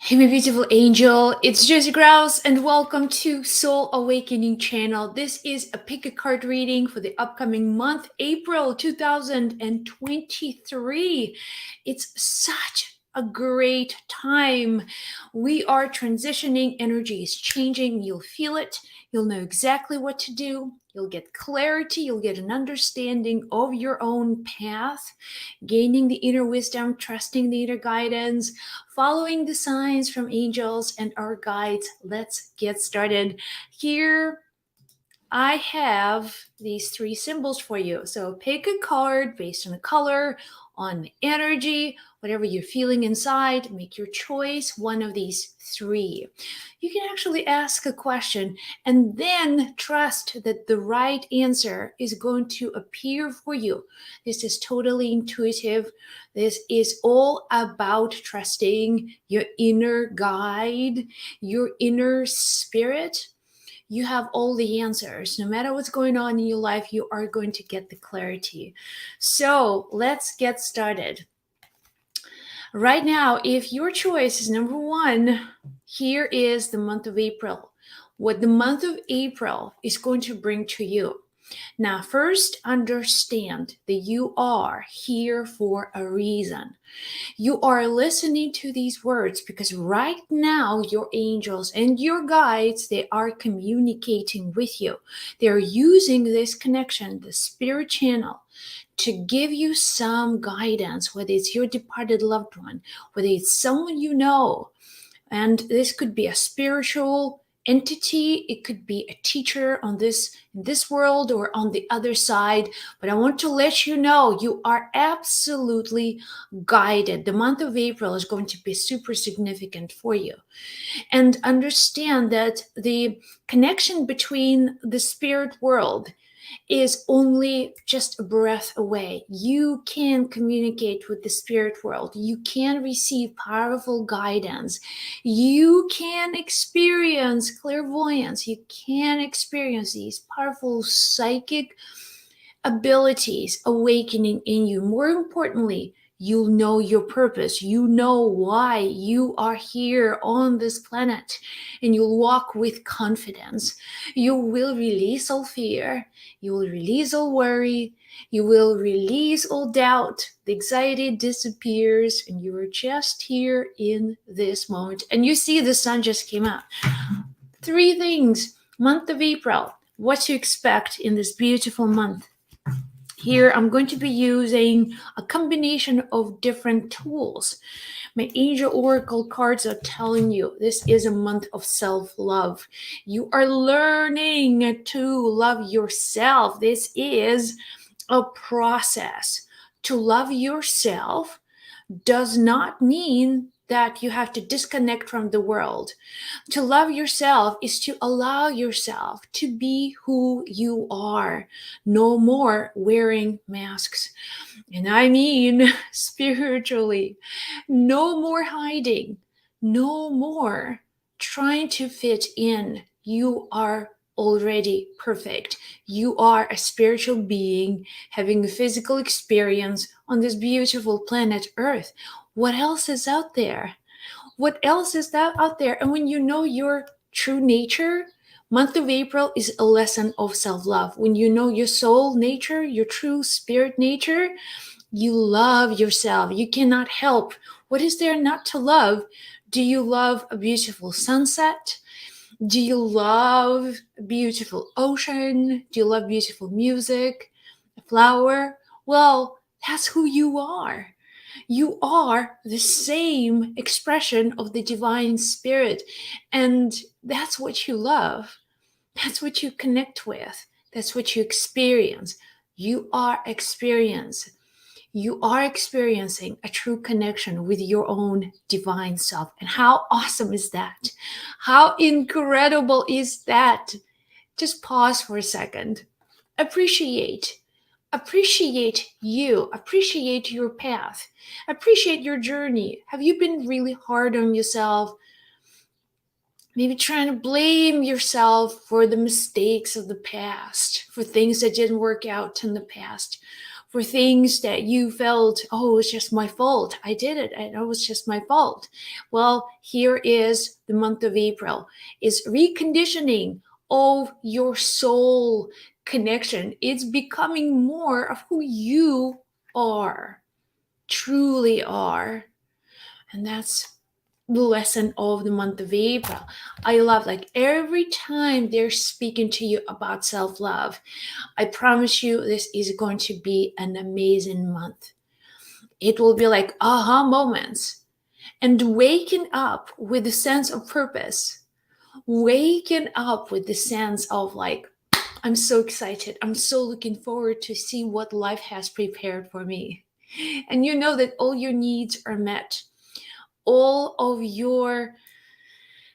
Hey, my beautiful angel, it's Josie Grouse, and welcome to Soul Awakening channel. This is a pick a card reading for the upcoming month, April 2023. It's such a great time. We are transitioning, energy is changing. You'll feel it, you'll know exactly what to do, you'll get clarity, you'll get an understanding of your own path, gaining the inner wisdom, trusting the inner guidance, following the signs from angels and our guides. Let's get started. Here I have these three symbols for you. So pick a card based on the color, on the energy, whatever you're feeling inside. Make your choice, one of these three. You can actually ask a question and then trust that the right answer is going to appear for you. This is totally intuitive. This is all about trusting your inner guide, your inner spirit. You have all the answers. No matter what's going on in your life, you are going to get the clarity. So let's get started. Right now, if your choice is number one, here is the month of April. What the month of April is going to bring to you. Now, first, understand that you are here for a reason. You are listening to these words because right now your angels and your guides, they are communicating with you. They're using this connection, the spirit channel, to give you some guidance, whether it's your departed loved one, whether it's someone you know. And this could be a spiritual entity, it could be a teacher on this in this world or on the other side. But I want to let you know you are absolutely guided. The month of April is going to be super significant for you. And understand that the connection between the spirit world is only just a breath away. You can communicate with the spirit world. You can receive powerful guidance. You can experience clairvoyance. You can experience these powerful psychic abilities awakening in you. More importantly, you'll know your purpose. You know why you are here on this planet, and you'll walk with confidence. You will release all fear. You will release all worry. You will release all doubt. The anxiety disappears, and you are just here in this moment. And you see the sun just came out. Three things. Month of April. What to expect in this beautiful month. Here, I'm going to be using a combination of different tools. My angel oracle cards are telling you this is a month of self-love. You are learning to love yourself. This is a process. To love yourself does not mean that you have to disconnect from the world. To love yourself is to allow yourself to be who you are. No more wearing masks. And I mean spiritually. No more hiding. No more trying to fit in. You are already perfect. You are a spiritual being having a physical experience on this beautiful planet Earth. What else is out there? What else is that out there? And when you know your true nature, month of April is a lesson of self-love. When you know your soul nature, your true spirit nature, you love yourself. You cannot help. What is there not to love? Do you love a beautiful sunset? Do you love a beautiful ocean? Do you love beautiful music? A flower? Well, that's who you are. You are the same expression of the divine spirit. And that's what you love. That's what you connect with. That's what you experience. You are experience. You are experiencing a true connection with your own divine self. And how awesome is that? How incredible is that? Just pause for a second. Appreciate. Appreciate you. Appreciate your path. Appreciate your journey. Have you been really hard on yourself? Maybe trying to blame yourself for the mistakes of the past, for things that didn't work out in the past, for things that you felt, oh, it was just my fault. I did it, and it was just my fault. Well, here is the month of April, is reconditioning of your soul connection. It's becoming more of who you are, truly are. And that's the lesson of the month of April. I love, like, every time they're speaking to you about self-love, I promise you this is going to be an amazing month. It will be like aha moments, and waking up with a sense of purpose, waking up with the sense of like, I'm so excited. I'm so looking forward to see what life has prepared for me. And you know that all your needs are met. All of your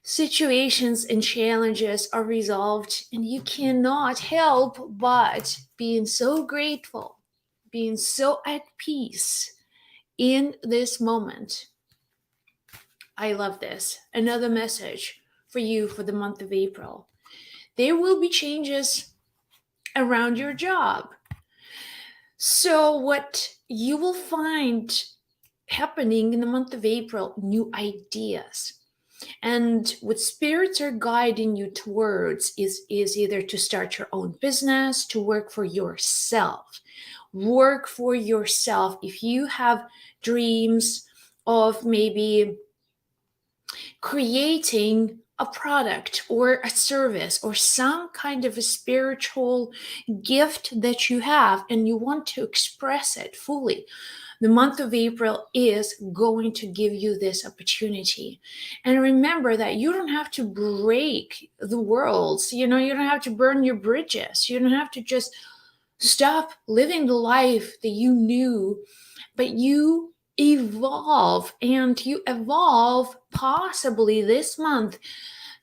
situations and challenges are resolved, and you cannot help but being so grateful, being so at peace in this moment. I love this. Another message for you for the month of April. There will be changes around your job. So, what you will find happening in the month of April, new ideas. And what spirits are guiding you towards is either to start your own business, to work for yourself. Work for yourself. If you have dreams of maybe creating a product or a service or some kind of a spiritual gift that you have and you want to express it fully, the month of April is going to give you this opportunity. And remember that you don't have to break the world. You don't have to burn your bridges. You don't have to just stop living the life that you knew, but you evolve, and you evolve possibly this month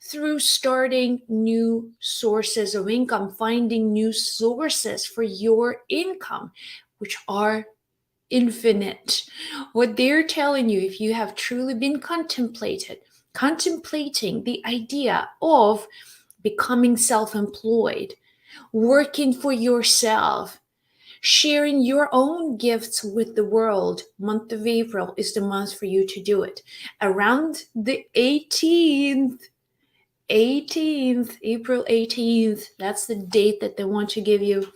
through starting new sources of income, finding new sources for your income, which are infinite. What they're telling you, if you have truly been contemplating the idea of becoming self-employed, working for yourself, sharing your own gifts with the world, month of April is the month for you to do it. Around the 18th, April 18th, that's the date that they want to give you.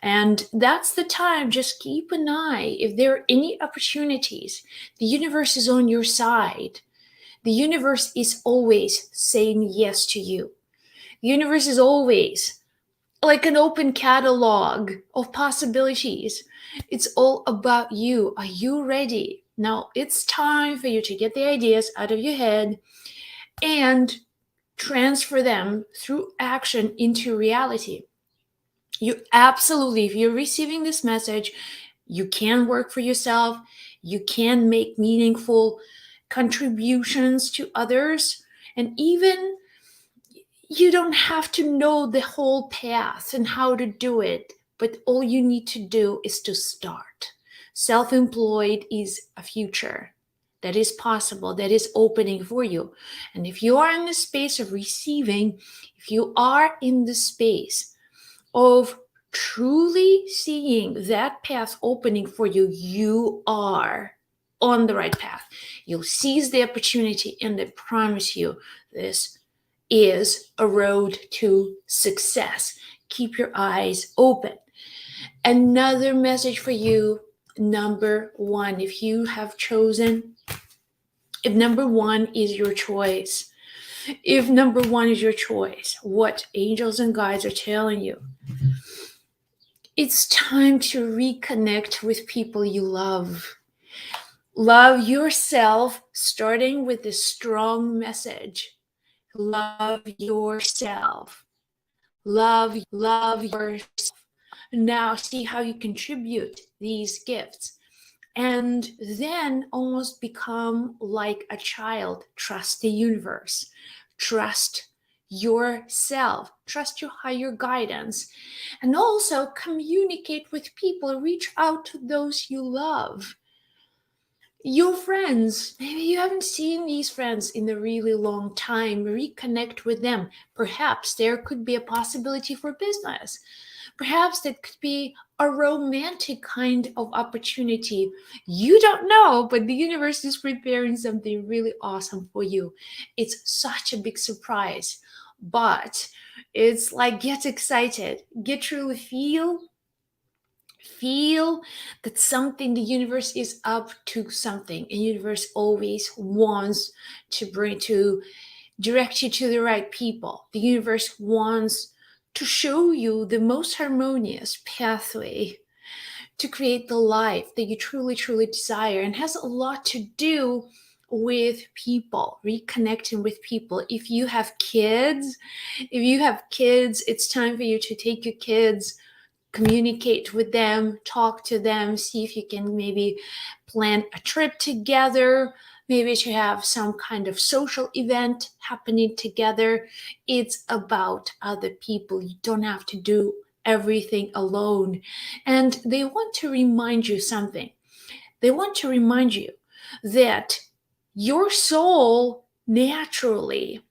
And that's the time. Just keep an eye. If there are any opportunities, the universe is on your side. The universe is always saying yes to you. The universe is always like an open catalog of possibilities. It's all about you. Are you ready? Now it's time for you to get the ideas out of your head and transfer them through action into reality. You absolutely, if you're receiving this message, you can work for yourself. You can make meaningful contributions to others. And even you don't have to know the whole path and how to do it, but all you need to do is to start. Self-employed is a future that is possible, that is opening for you. And if you are in the space of receiving, if you are in the space of truly seeing that path opening for you, you are on the right path. You'll seize the opportunity, and I promise you, this is a road to success. Keep your eyes open. Another message for you, number one, if you have chosen, if number one is your choice, if number one is your choice, what angels and guides are telling you, it's time to reconnect with people you love. Love yourself, starting with this strong message. Love yourself. Love yourself. Now see how you contribute these gifts. And then almost become like a child. Trust the universe. Trust yourself. Trust your higher guidance. And also communicate with people. Reach out to those you love. Your friends, maybe you haven't seen these friends in a really long time. Reconnect with them. Perhaps there could be a possibility for business. Perhaps that could be a romantic kind of opportunity. You don't know, but the universe is preparing something really awesome for you. It's such a big surprise, but it's like get excited, get really feel that something, the universe is up to something. And universe always wants to direct you to the right people. The universe wants to show you the most harmonious pathway to create the life that you truly, truly desire, and has a lot to do with people, reconnecting with people. If you have kids, it's time for you to take your kids, communicate with them, talk to them, see if you can maybe plan a trip together, maybe to have some kind of social event happening together. It's about other people. You don't have to do everything alone. And they want to remind you something. They want to remind you that your soul naturally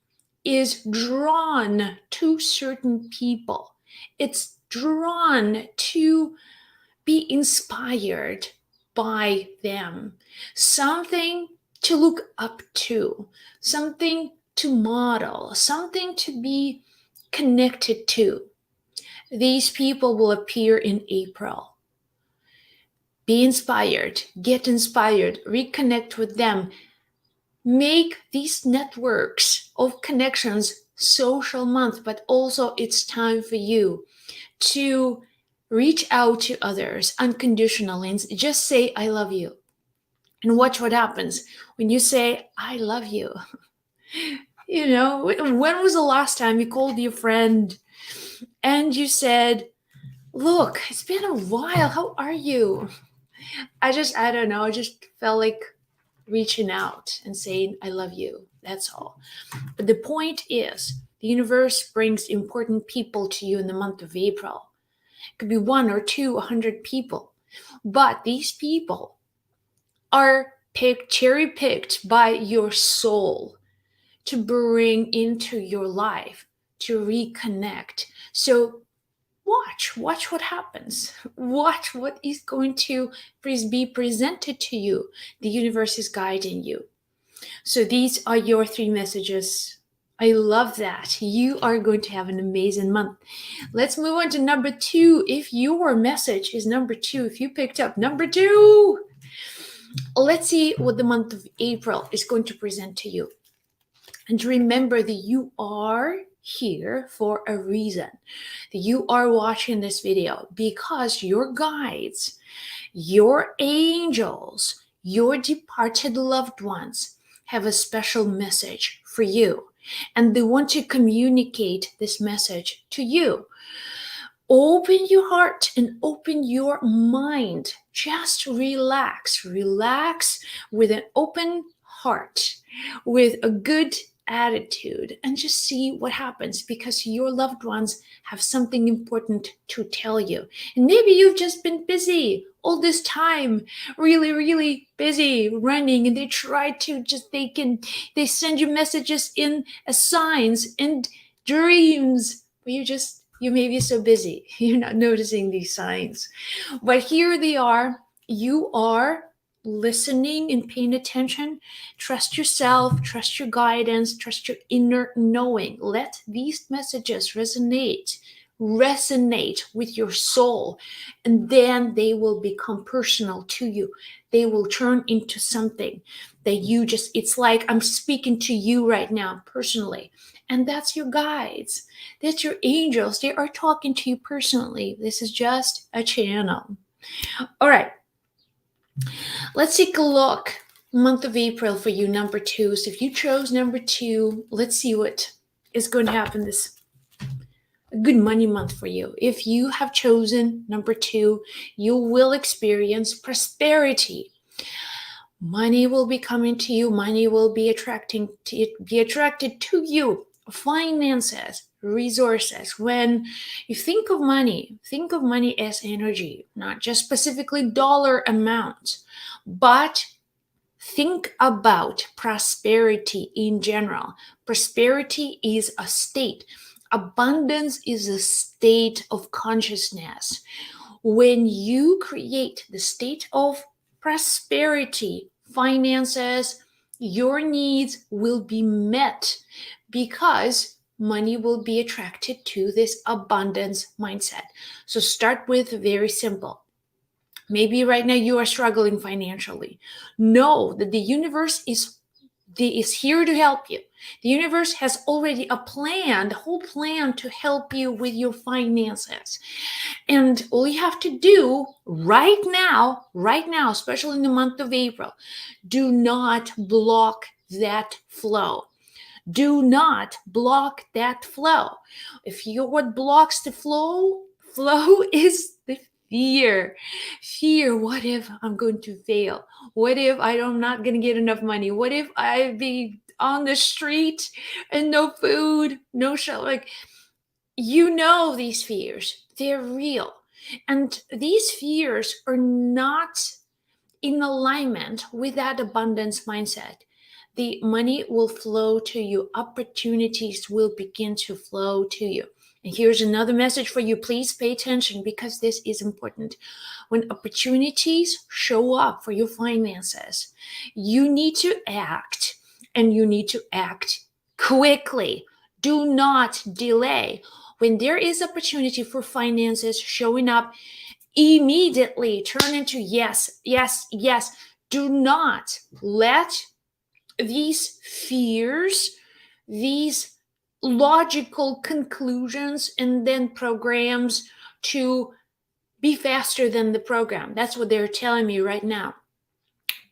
is drawn to certain people. It's drawn to be inspired by them, something to look up to, something to model, something to be connected to. These people will appear in April. Be inspired, get inspired, reconnect with them. Make these networks of connections social month, but also it's time for you to reach out to others unconditionally and just say, I love you. And watch what happens when you say, I love you. When was the last time you called your friend and you said, look, it's been a while. How are you? I don't know. I just felt like reaching out and saying, I love you. That's all. But the point is, the universe brings important people to you in the month of April. It could be 1 or 2, 100 people. But these people are cherry picked by your soul to bring into your life, to reconnect. So watch what happens. Watch what is going to be presented to you. The universe is guiding you. So these are your 3 messages. I love that. You are going to have an amazing month. Let's move on to number 2. If your message is number 2, if you picked up number 2, let's see what the month of April is going to present to you. And remember that you are here for a reason. That you are watching this video because your guides, your angels, your departed loved ones have a special message for you. And they want to communicate this message to you. Open your heart and open your mind. Just relax. Relax with an open heart, with a good attitude, and just see what happens, because your loved ones have something important to tell you. And maybe you've just been busy all this time, really, really busy running, and they send you messages in as signs and dreams, but you may be so busy, you're not noticing these signs. But here they are. You are listening and paying attention. Trust yourself, trust your guidance, trust your inner knowing. Let these messages resonate with your soul, and then they will become personal to you. They will turn into something that it's like I'm speaking to you right now personally. And that's your guides, that's your angels. They are talking to you personally. This is just a channel. All right, let's take a look. Month of April for you, number 2. So if you chose number 2, let's see what is going to happen this a good money month for you. If you have chosen number 2, you will experience prosperity. Money will be coming to you. Money will be attracted to you. Finances, resources. When you think of money as energy, not just specifically dollar amount, but think about prosperity in general. Prosperity is a state. Abundance is a state of consciousness. When you create the state of prosperity, finances, your needs will be met because money will be attracted to this abundance mindset. So start with very simple. Maybe right now you are struggling financially. Know that the universe is here to help you. The universe has already a plan, the whole plan to help you with your finances. And all you have to do right now, especially in the month of April, do not block that flow. Do not block that flow. What blocks the flow is the fear. Fear, what if I'm going to fail? What if I'm not going to get enough money? What if I be on the street and no food, no shelter? Like, these fears, they're real. And these fears are not in alignment with that abundance mindset. The money will flow to you, opportunities will begin to flow to you. And here's another message for you. Please pay attention because this is important. When opportunities show up for your finances, you need to act, and you need to act quickly. Do not delay. When there is opportunity for finances showing up, immediately turn into yes, yes, yes. Do not let these fears, these logical conclusions, and then programs to be faster than the program. That's what they're telling me right now.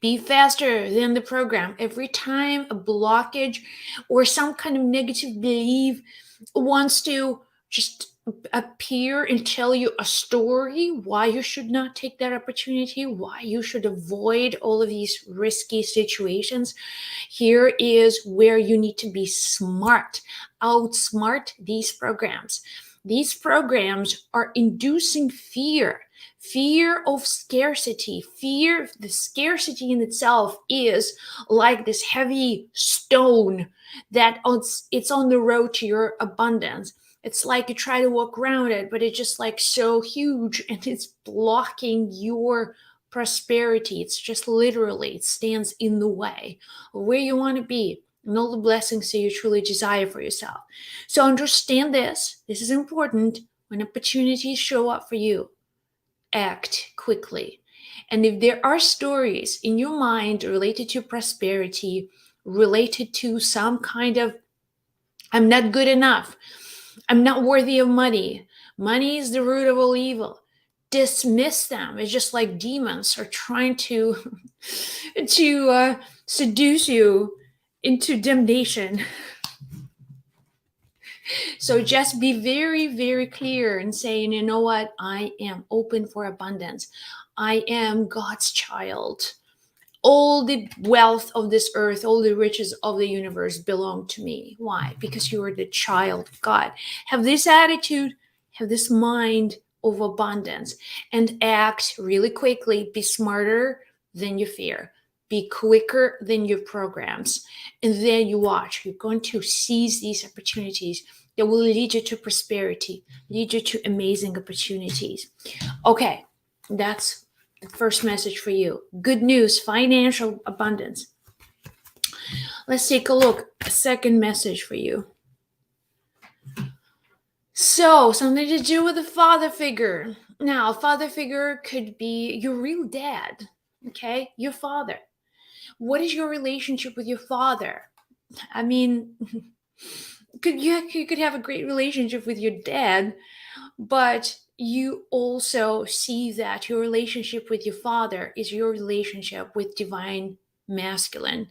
Be faster than the program. Every time a blockage or some kind of negative belief wants to just appear and tell you a story why you should not take that opportunity, why you should avoid all of these risky situations, here is where you need to be smart. Outsmart these programs. These programs are inducing fear of scarcity. The scarcity in itself is like this heavy stone that it's on the road to your abundance. It's like you try to walk around it, but it's just like so huge and it's blocking your prosperity. It's just literally, it stands in the way of where you want to be and all the blessings that you truly desire for yourself. So understand this. This is important. When opportunities show up for you, act quickly. And if there are stories in your mind related to prosperity, related to some kind of, I'm not good enough, I'm not worthy of money, money is the root of all evil, dismiss them. It's just like demons are trying to seduce you into damnation. So just be very, very clear and saying, you know what? I am open for abundance. I am God's child. All the wealth of this earth, all the riches of the universe belong to me. Why? Because you are the child of God. Have this attitude, have this mind of abundance, and act really quickly. Be smarter than your fear. Be quicker than your programs. And then you watch. You're going to seize these opportunities that will lead you to prosperity, lead you to amazing opportunities. Okay, that's the first message for you. Good news, financial abundance. Let's take a look. A second message for you. So, something to do with a father figure. Now, a father figure could be your real dad, okay? Your father. What is your relationship with your father? I mean, you could have a great relationship with your dad, but you also see that your relationship with your father is your relationship with divine masculine,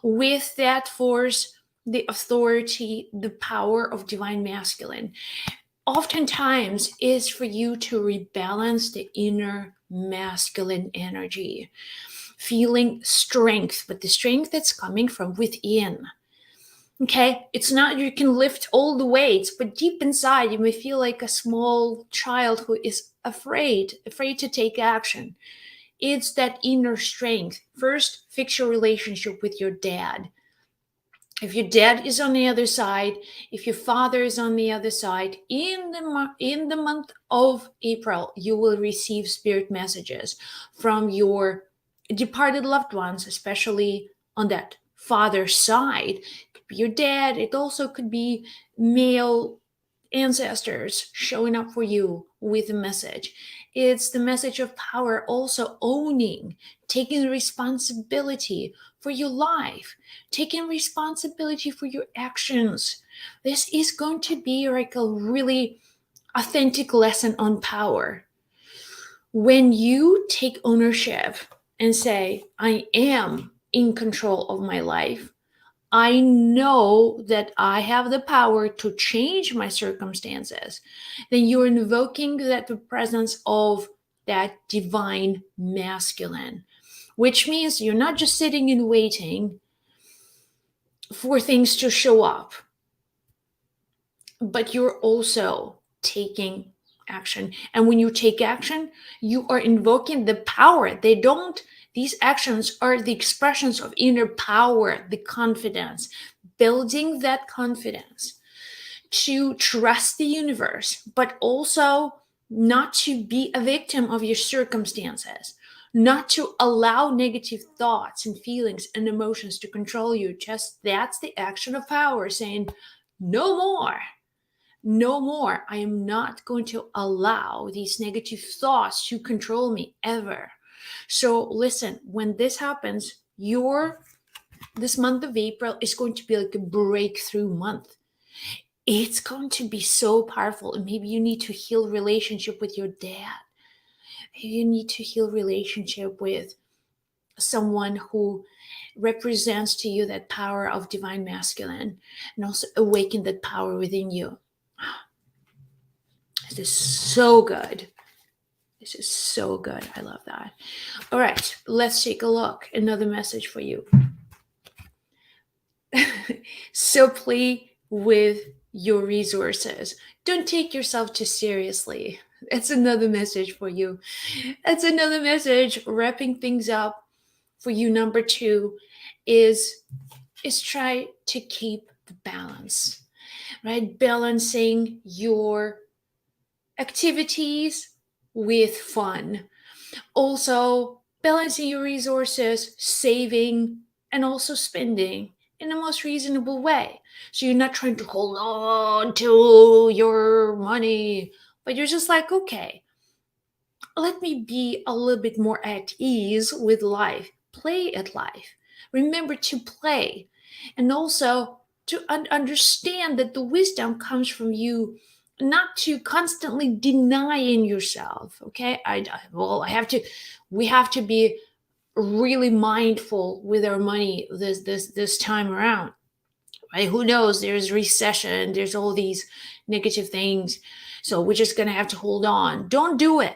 with that force, the authority, the power of divine masculine. Oftentimes is for you to rebalance the inner masculine energy, feeling strength, but the strength that's coming from within. Okay, it's not you can lift all the weights, but deep inside you may feel like a small child who is afraid to take action. It's that inner strength. First, fix your relationship with your dad. If your dad is on the other side, if your father is on the other side, in the month of April, you will receive spirit messages from your departed loved ones, especially on that father side. It could be your dad. It also could be male ancestors showing up for you with a message. It's the message of power, also owning, taking responsibility for your life, taking responsibility for your actions. This is going to be like a really authentic lesson on power. When you take ownership and say, I am in control of my life, I know that I have the power to change my circumstances, then you're invoking that the presence of that divine masculine, which means you're not just sitting and waiting for things to show up, but you're also taking action. And when you take action, you are invoking the power. These actions are the expressions of inner power, the confidence, building that confidence to trust the universe, but also not to be a victim of your circumstances, not to allow negative thoughts and feelings and emotions to control you. Just that's the action of power, saying, no more. No more. I am not going to allow these negative thoughts to control me ever. So listen, when this happens, this month of April is going to be like a breakthrough month. It's going to be so powerful. And maybe you need to heal relationship with your dad. Maybe you need to heal relationship with someone who represents to you that power of divine masculine, and also awaken that power within you. This is so good. This is so good. I love that. All right, let's take a look. Another message for you. So play with your resources. Don't take yourself too seriously. That's another message for you. That's another message. Wrapping things up for you. Number 2 is try to keep the balance, right? Balancing your activities with fun. Also, balancing your resources, saving, and also spending in the most reasonable way. So you're not trying to hold on to your money, but you're just like, okay, let me be a little bit more at ease with life. Play at life. Remember to play. And also to understand that the wisdom comes from you, not to constantly denying yourself. Okay. We have to be really mindful with our money this time around. Right? Who knows? There's recession, there's all these negative things. So we're just gonna have to hold on. Don't do it.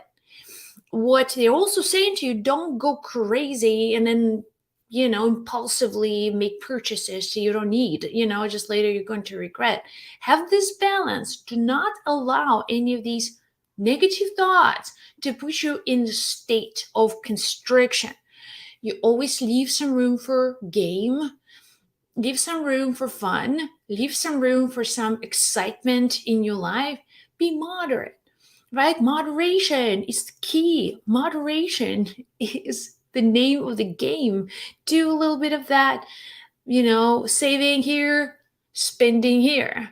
What they're also saying to you, don't go crazy and then impulsively make purchases you don't need, just later you're going to regret. Have this balance. Do not allow any of these negative thoughts to put you in the state of constriction. You always leave some room for game, leave some room for fun, leave some room for some excitement in your life. Be moderate, right? Moderation is the key. Moderation is the name of the game. Do a little bit of that, saving here, spending here.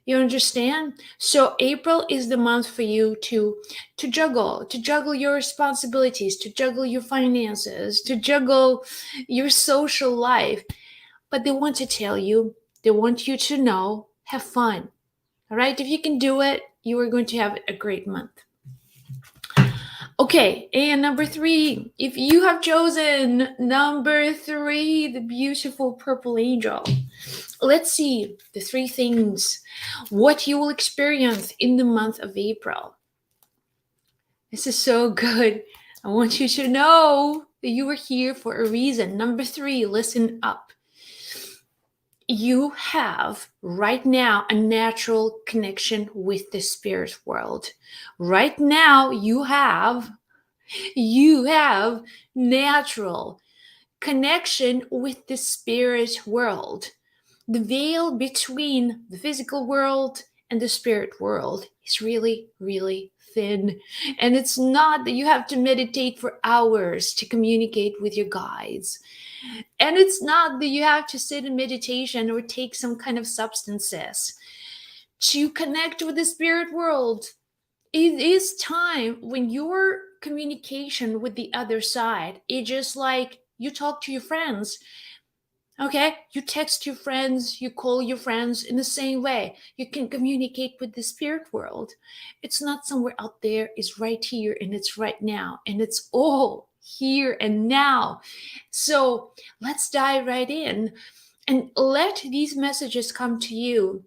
You understand? So April is the month for you to juggle your responsibilities, to juggle your finances, to juggle your social life. But they want to tell you, they want you to know, have fun. All right? If you can do it, you are going to have a great month. Okay, and number 3, if you have chosen number 3, the beautiful purple angel, let's see the 3 things, what you will experience in the month of April. This is so good. I want you to know that you are here for a reason. Number 3, listen up. You have right now a natural connection with the spirit world. Right now you have natural connection with the spirit world. The veil between the physical world and the spirit world is really, really thin. And it's not that you have to meditate for hours to communicate with your guides. And it's not that you have to sit in meditation or take some kind of substances to connect with the spirit world. It is time when your communication with the other side, it's just like you talk to your friends. Okay, you text your friends, you call your friends in the same way. You can communicate with the spirit world. It's not somewhere out there, it's right here and it's right now. And it's all here and now. So let's dive right in and let these messages come to you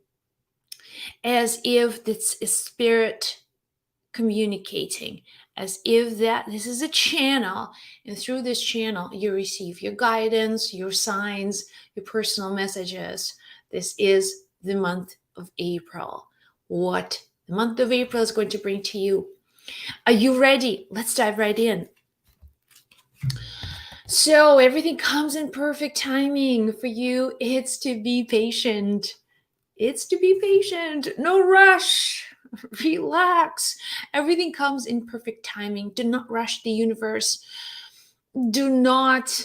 as if this is spirit communicating, as if that this is a channel, and through this channel you receive your guidance, your signs, your personal messages. This is the month of April. What the month of April is going to bring to you. Are you ready? Let's dive right in. So everything comes in perfect timing for you. It's to be patient. It's to be patient. No rush. Relax. Everything comes in perfect timing. Do not rush the universe. Do not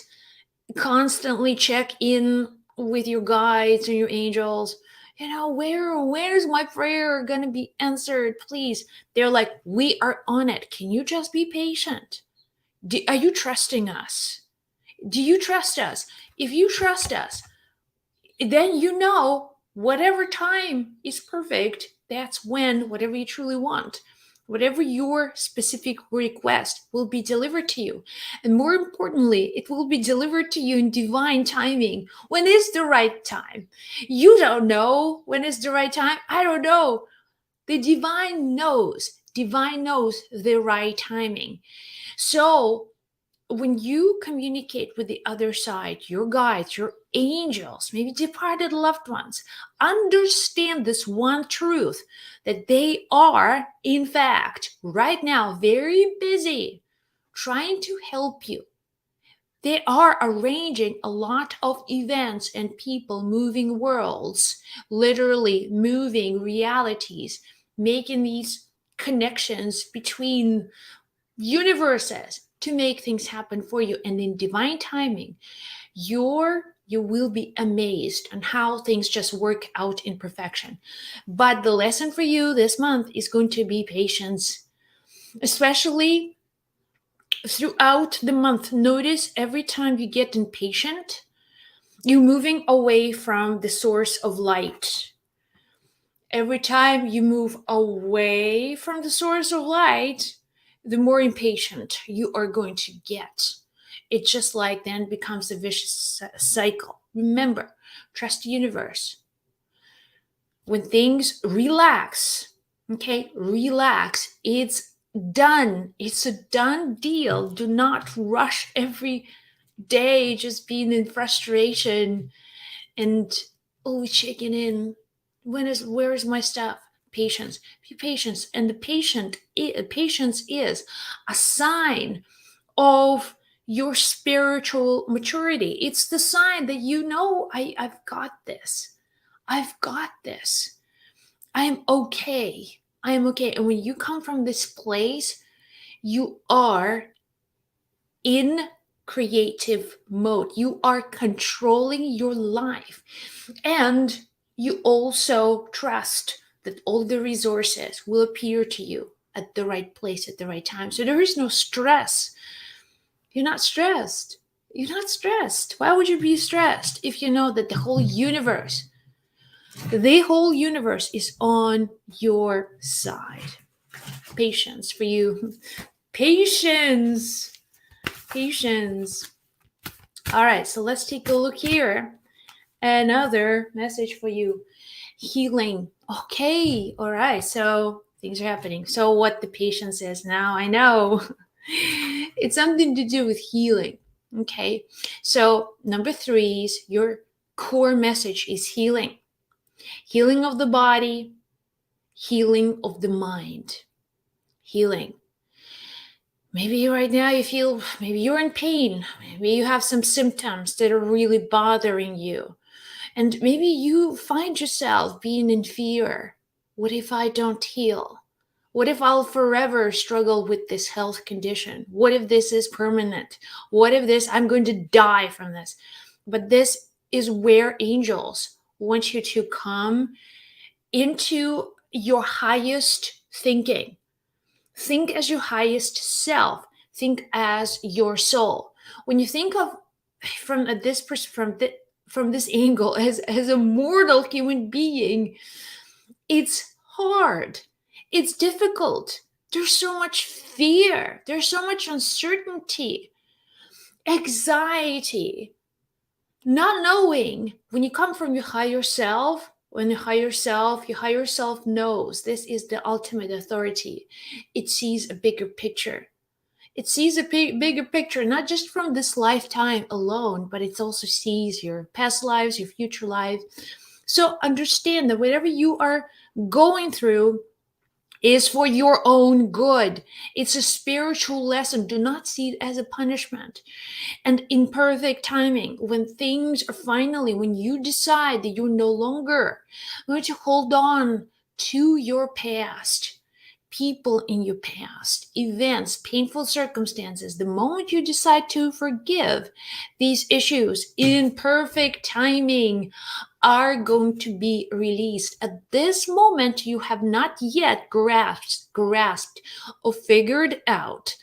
constantly check in with your guides and your angels. You know, where's my prayer gonna be answered? Please. They're like, we are on it. Can you just be patient? Are you trusting us? Do you trust us? If you trust us, then you know whatever time is perfect, that's when whatever you truly want, whatever your specific request will be delivered to you. And more importantly, it will be delivered to you in divine timing. When is the right time? You don't know when is the right time. I don't know. The divine knows. Divine knows the right timing. So when you communicate with the other side, your guides, your angels, maybe departed loved ones, understand this one truth, that they are, in fact, right now, very busy trying to help you. They are arranging a lot of events and people, moving worlds, literally moving realities, making these connections between universes to make things happen for you. And in divine timing, you will be amazed on how things just work out in perfection. But the lesson for you this month is going to be patience, especially throughout the month. Notice every time you get impatient, you're moving away from the source of light. Every time you move away from the source of light, the more impatient you are going to get. It just like then becomes a vicious cycle. Remember, trust the universe. When things relax, okay, relax. It's done. It's a done deal. Do not rush every day just being in frustration and always checking in. Where is my stuff? Patience. Be patient. And the patience is a sign of your spiritual maturity. It's the sign that you know, I've got this. I've got this. I am okay. I am okay. And when you come from this place, you are in creative mode. You are controlling your life. And you also trust that all the resources will appear to you at the right place at the right time. So there is no stress. You're not stressed. You're not stressed. Why would you be stressed if you know that the whole universe is on your side? Patience for you. Patience. All right, so let's take a look here. Another message for you. Healing. Okay, all right, so things are happening. So what the patience is now, I know. It's something to do with healing. Okay, so number 3 is your core message is healing. Healing of the body, healing of the mind. Healing. Maybe right now you feel, maybe you're in pain. Maybe you have some symptoms that are really bothering you. And maybe you find yourself being in fear. What if I don't heal? What if I'll forever struggle with this health condition? What if this is permanent? What if I'm going to die from this? But this is where angels want you to come into your highest thinking. Think as your highest self. Think as your soul. When you think of from from this angle as a mortal human being, it's hard. It's difficult. There's so much fear. There's so much uncertainty, anxiety, not knowing. When you come from your higher self, when your higher self knows this is the ultimate authority. It sees a bigger picture. It sees a bigger picture, not just from this lifetime alone, but it also sees your past lives, your future life. So understand that whatever you are going through is for your own good. It's a spiritual lesson. Do not see it as a punishment. And in perfect timing, when things are finally, when you decide that you're no longer going to hold on to your past, people in your past, events, painful circumstances, the moment you decide to forgive, these issues in perfect timing are going to be released. At this moment, you have not yet grasped or figured out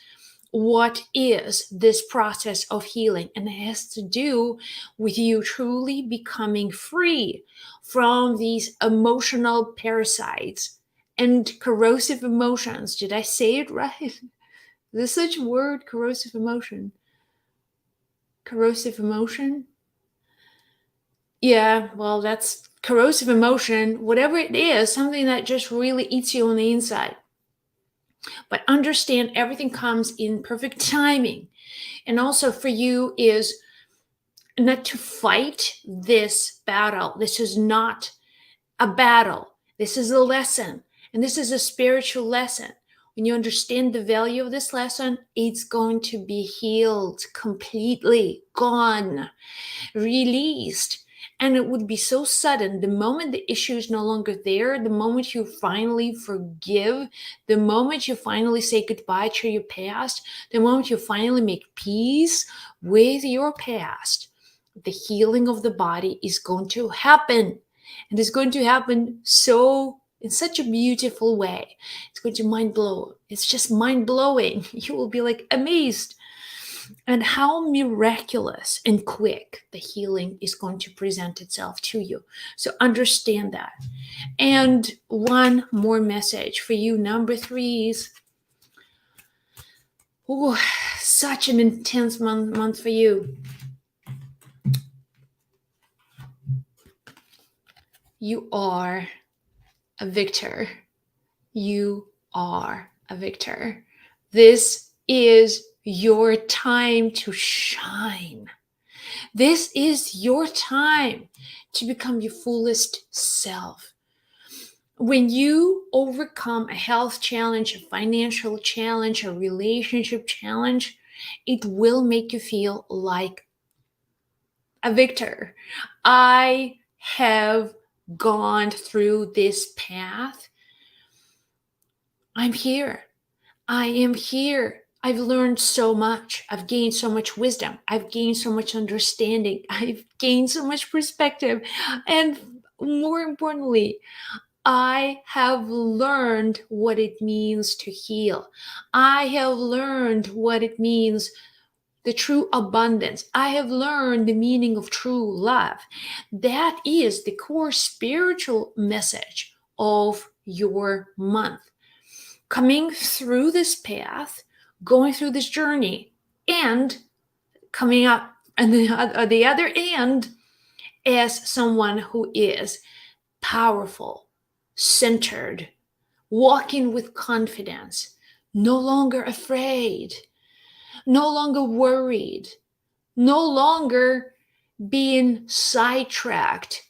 what is this process of healing, and it has to do with you truly becoming free from these emotional parasites and corrosive emotions. Did I say it right? Is this such a word? Corrosive emotion. Corrosive emotion? Yeah, well, that's corrosive emotion, whatever it is, something that just really eats you on the inside. But understand everything comes in perfect timing. And also for you is not to fight this battle. This is not a battle. This is a lesson. And this is a spiritual lesson. When you understand the value of this lesson, it's going to be healed, completely gone, released. And it would be so sudden. The moment the issue is no longer there, the moment you finally forgive, the moment you finally say goodbye to your past, the moment you finally make peace with your past, the healing of the body is going to happen. And it's going to happen in such a beautiful way. It's going to mind blow. It's just mind blowing. You will be like amazed and how miraculous and quick the healing is going to present itself to you. So understand that. And one more message for you, number threes. Oh, such an intense month for you. You are a victor. You are a victor. This is your time to shine. This is your time to become your fullest self. When you overcome a health challenge, a financial challenge, a relationship challenge, it will make you feel like a victor. I have gone through this path. I'm here. I am here. I've learned so much. I've gained so much wisdom. I've gained so much understanding. I've gained so much perspective. And more importantly, I have learned what it means to heal. I have learned what it means, the true abundance. I have learned the meaning of true love. That is the core spiritual message of your month. Coming through this path, going through this journey, and coming up on the other end as someone who is powerful, centered, walking with confidence, no longer afraid, no longer worried, no longer being sidetracked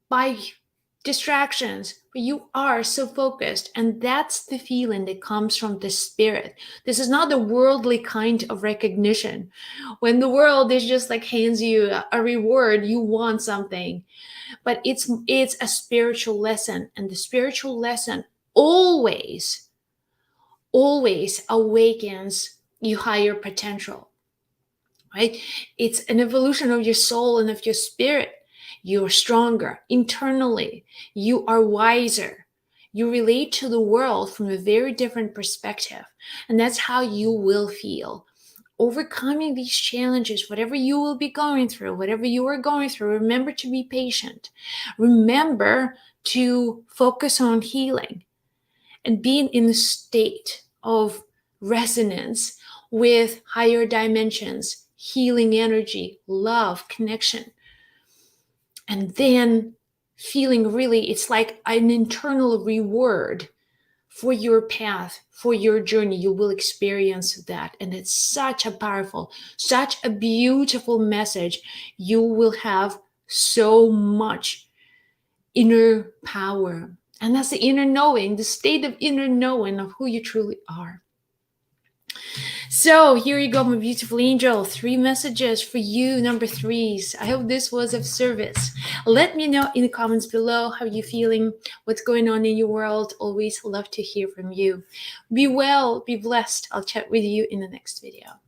by distractions, but you are so focused. And that's the feeling that comes from the spirit. This is not the worldly kind of recognition. When the world is just like hands you a reward, you want something. But it's a spiritual lesson, and the spiritual lesson always, always awakens your higher potential, right? It's an evolution of your soul and of your spirit. You're stronger internally. You are wiser. You relate to the world from a very different perspective. And that's how you will feel. Overcoming these challenges, whatever you will be going through, whatever you are going through, remember to be patient. Remember to focus on healing and being in a state of resonance with higher dimensions, healing energy, love, connection. And then feeling really, it's like an internal reward for your path, for your journey. You will experience that. And it's such a powerful, such a beautiful message. You will have so much inner power. And that's the inner knowing, the state of inner knowing of who you truly are. So here you go, my beautiful angel. 3 messages for you, number 3s. I hope this was of service. Let me know in the comments below how you're feeling, what's going on in your world. Always love to hear from you. Be well, be blessed. I'll chat with you in the next video.